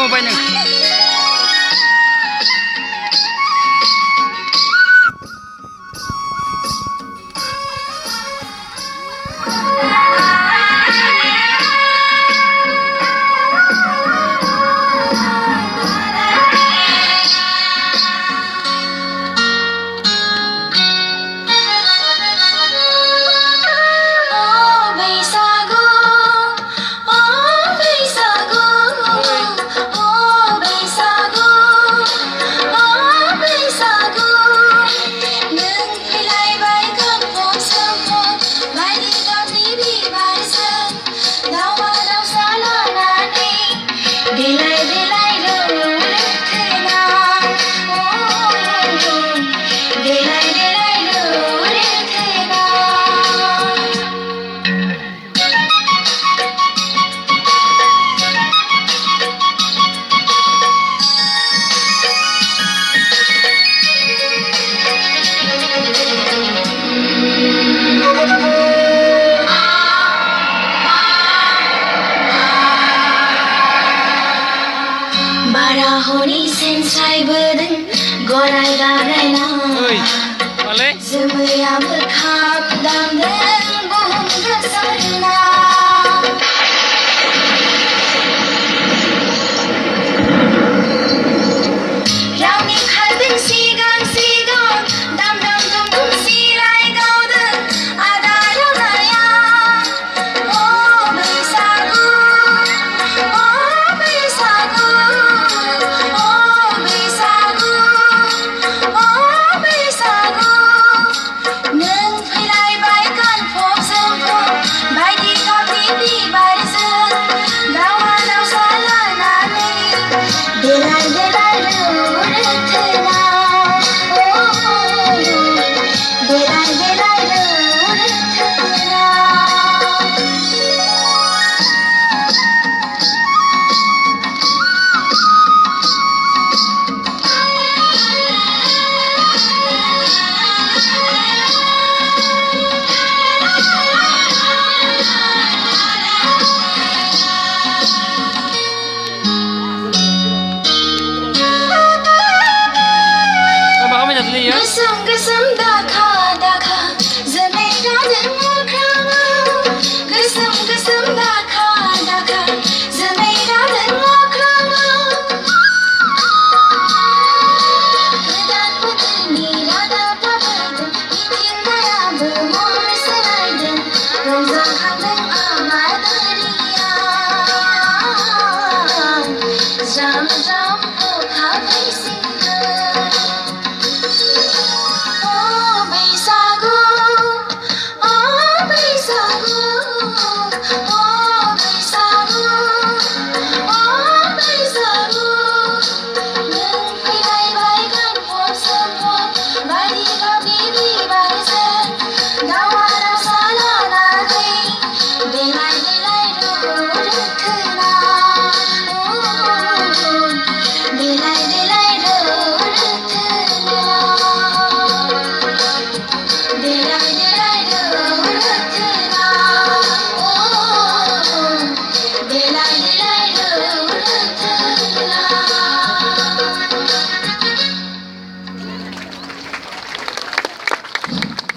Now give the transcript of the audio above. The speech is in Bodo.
नुबाय नों हरि सेनस्रायबोदों गराय दाब्रायना जोमैयाबो खाब दामदों बुहुम गोसारना रावनि खारदों सिगां सिगां दाम दाम दुम दुम सिराय गावदों आदार होनाया अ बैसागु गोसोम गोसोम दाखा दाखा जोमै रावजों अख्राङाव गोसोम गोसोम दाखा दाखा जोमै रावजों अख्राङाव गोदान बोथोरनि रादाब दाबायदों मिथिंगायाबो महर सोलायदों रंजाखांदों आबादारिया ज्राम ज्राम